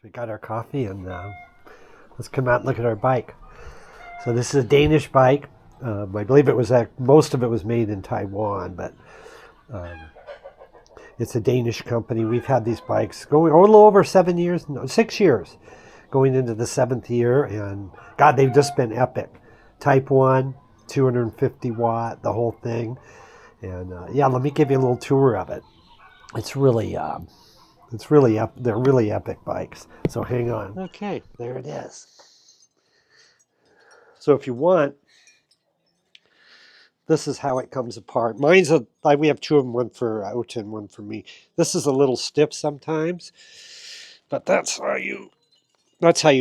So we got our coffee and let's come out and look at our bike. So this is a Danish bike. I believe most of it was made in Taiwan, but um, it's a Danish company. We've had these bikes going a little over 7 years, no, 6 years, going into the seventh year, and God, they've just been epic. Type 1, 250 watt, the whole thing. And yeah, let me give you a little tour of it. It's really they're really epic bikes. So hang on. Okay, there it is. So if you want, this is how it comes apart. We have two of them, one for Ota and one for me. This is a little stiff sometimes, but that's how you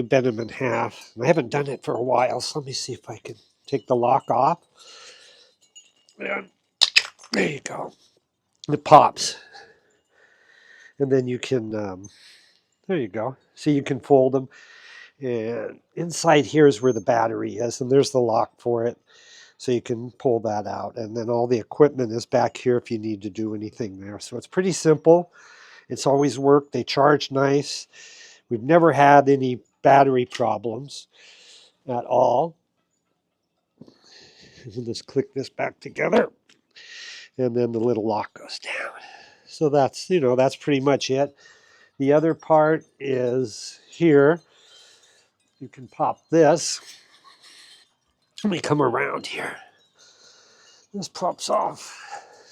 bend them in half. I haven't done it for a while, so let me see if I can take the lock off. And there you go. It pops. And then you can, there you go. See, you can fold them. And inside here is where the battery is, and there's the lock for it. So you can pull that out. And then all the equipment is back here if you need to do anything there. So it's pretty simple. It's always worked. They charge nice. We've never had any battery problems at all. We'll just click this back together. And then the little lock goes down. So that's pretty much it. The other part is here. You can pop this. Let me come around here. This pops off.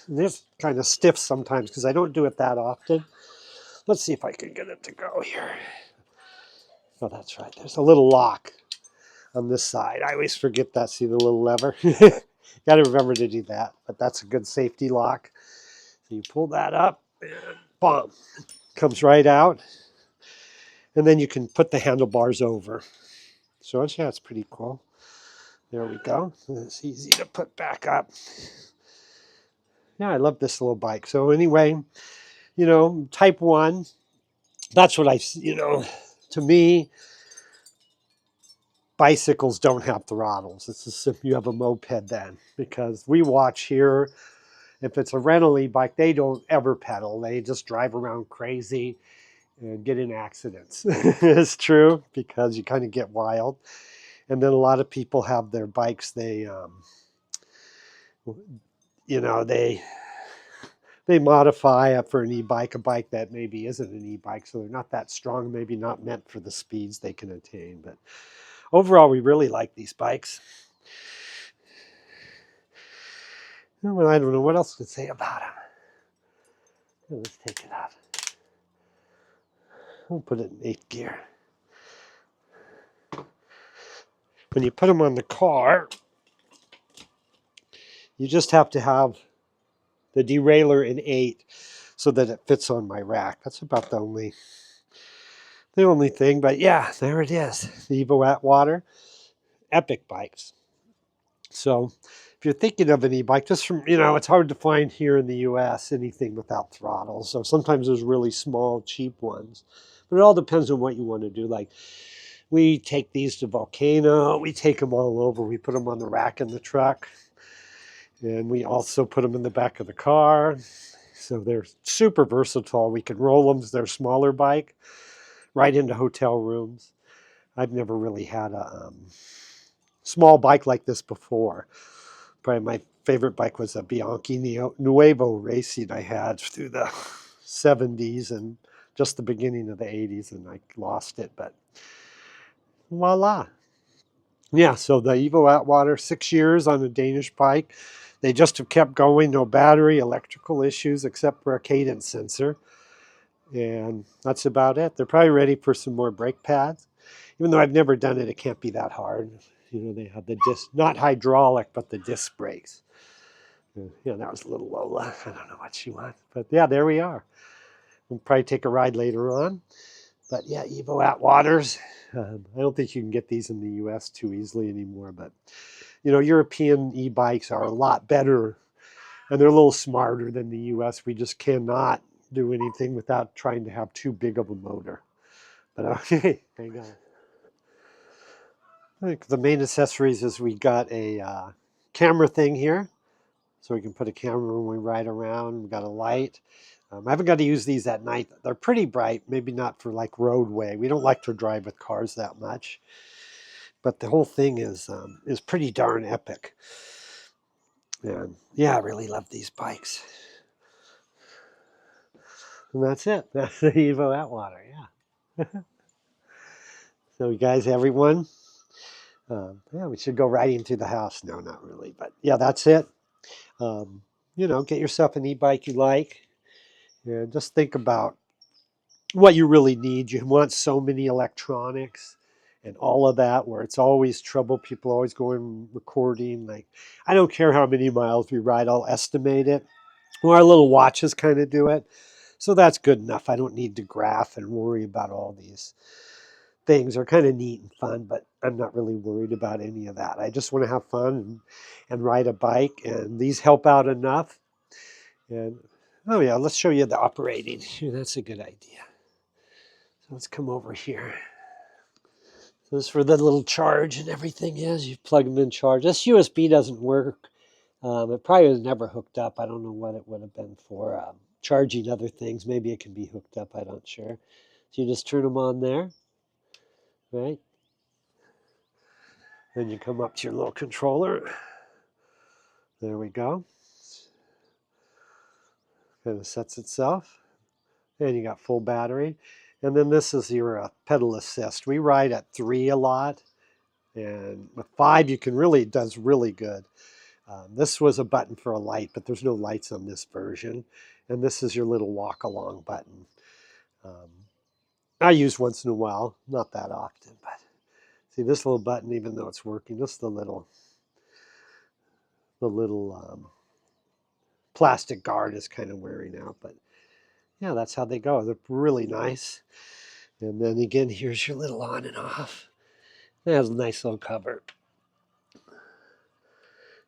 And this kind of stiff sometimes because I don't do it that often. Let's see if I can get it to go here. Oh, that's right. There's a little lock on this side. I always forget that. See the little lever? Got to remember to do that. But that's a good safety lock. So you pull that up and boom. Comes right out. And then you can put the handlebars over. So it's pretty cool. There we go. It's easy to put back up. Yeah, I love this little bike. So anyway, Type 1, that's what to me, bicycles don't have throttles. It's as if you have a moped then, because we watch here, if it's a rental e-bike, they don't ever pedal. They just drive around crazy and get in accidents. It's true, because you kind of get wild. And then a lot of people have their bikes, they modify for an e-bike, a bike that maybe isn't an e-bike, so they're not that strong, maybe not meant for the speeds they can attain. But overall, we really like these bikes. Well, I don't know what else to say about them. Let's take it out. We'll put it in 8th gear. When you put them on the car, you just have to have the derailleur in 8 so that it fits on my rack. That's about the only thing. But yeah, there it is. The Evo Atwater. Epic bikes. So if you're thinking of an e-bike, just from, it's hard to find here in the US anything without throttles. So sometimes there's really small, cheap ones. But it all depends on what you want to do. Like, we take these to Volcano. We take them all over. We put them on the rack in the truck. And we also put them in the back of the car. So they're super versatile. We can roll them. They're a smaller bike right into hotel rooms. I've never really had a small bike like this before. Probably my favorite bike was a Bianchi Nuevo Racing I had through the 70s and just the beginning of the 80s, and I lost it, but voila. Yeah, so the Evo Atwater, 6 years on a Danish bike. They just have kept going, no battery, electrical issues, except for a cadence sensor. And that's about it. They're probably ready for some more brake pads. Even though I've never done it, it can't be that hard. They have the disc, not hydraulic, but the disc brakes. Yeah, that was a little Lola. I don't know what she wants. But yeah, there we are. We'll probably take a ride later on. But yeah, Evo Atwaters. I don't think you can get these in the US too easily anymore. But, European e-bikes are a lot better. And they're a little smarter than the US. We just cannot do anything without trying to have too big of a motor. But okay, hang on. I think the main accessories is we got a camera thing here. So we can put a camera when we ride around. We've got a light. I haven't got to use these at night. They're pretty bright, maybe not for like roadway. We don't like to drive with cars that much, but the whole thing is pretty darn epic. And yeah, I really love these bikes. And that's it. That's the Evo Atwater. Yeah. So, you guys, everyone, yeah, we should go riding to the house. No, not really, but yeah, that's it. Um, get yourself an e-bike you like, and just think about what you really need. You want so many electronics and all of that, where it's always trouble. People always going recording. Like, I don't care how many miles we ride, I'll estimate it. Well, our little watches kind of do it. So that's good enough. I don't need to graph and worry about all these things. They're kind of neat and fun, but I'm not really worried about any of that. I just want to have fun and ride a bike, and these help out enough. And oh yeah, let's show you the operating. That's a good idea. So let's come over here. So this is for the little charge and everything is. You plug them in charge. This USB doesn't work. It probably was never hooked up. I don't know what it would have been for charging other things. Maybe it can be hooked up. I'm not sure. So you just turn them on there, right? Then you come up to your little controller. There we go. Kind of sets itself. And you got full battery. And then this is your pedal assist. We ride at 3 a lot. And with 5, you can really, it does really good. This was a button for a light, but there's no lights on this version. And this is your little walk along button. I use once in a while, not that often, but see this little button, even though it's working, just the little plastic guard is kind of wearing out, but yeah, that's how they go. They're really nice. And then again, here's your little on and off. It has a nice little cover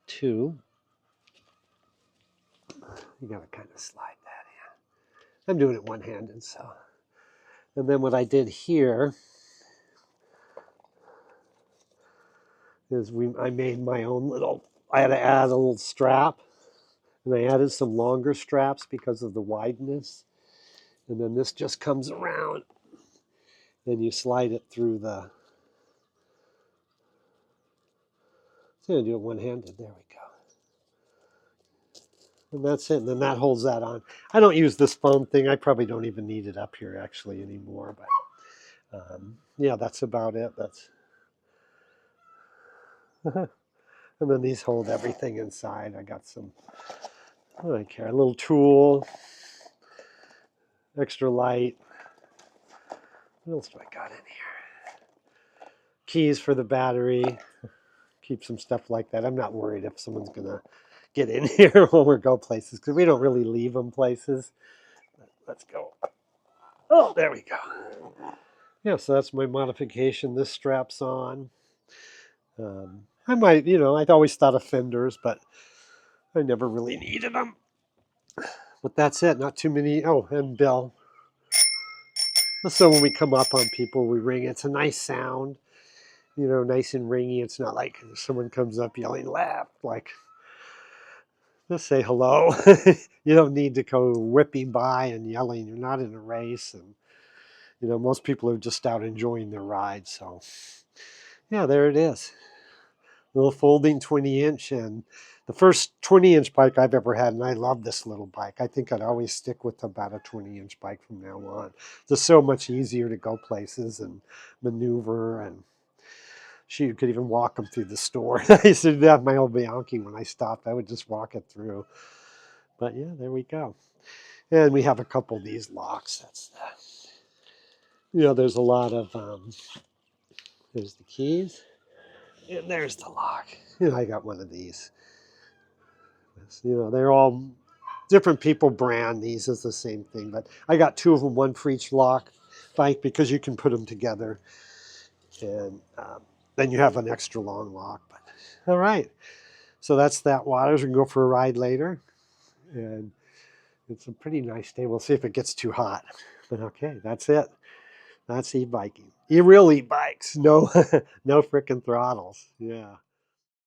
too. You gotta kind of slide that in. I'm doing it one-handed, so. And then what I did here is I made my own little, I had to add a little strap, and I added some longer straps because of the wideness. And then this just comes around, and you slide it through the, so I'm gonna do it one-handed, there we go. And that's it, and then that holds that on. I don't use this foam thing. I probably don't even need it up here actually anymore, but yeah, that's about it. That's and then these hold everything inside. I got some, I don't care, a little tool, extra light. What else do I got in here? Keys for the battery. Keep some stuff like that. I'm not worried if someone's gonna get in here when we go places, because we don't really leave them places. Let's go. Oh, there we go. Yeah, so that's my modification. This straps on. I might, I'd always thought of fenders, but I never really needed them. But that's it. Not too many. Oh, and bell. So when we come up on people, we ring. It's a nice sound, nice and ringy. It's not like someone comes up yelling, laugh. Like, just say hello. You don't need to go whipping by and yelling. You're not in a race. And, most people are just out enjoying their ride. So, yeah, there it is. Little folding 20-inch, and the first 20-inch bike I've ever had, and I love this little bike. I think I'd always stick with about a 20-inch bike from now on. It's just so much easier to go places and maneuver, and you could even walk them through the store. I used to do that with my old Bianchi when I stopped. I would just walk it through. But yeah, there we go. And we have a couple of these locks. That's there's a lot of, there's the keys. And there's the lock. I got one of these. They're all different people brand these as the same thing, but I got 2 of them, one for each lock bike, because you can put them together, and then you have an extra long lock. But all right, so that's that Waters. We can go for a ride later, and it's a pretty nice day. We'll see if it gets too hot. But okay, that's it. That's e-biking. Real e-bikes. No, no frickin' throttles. Yeah.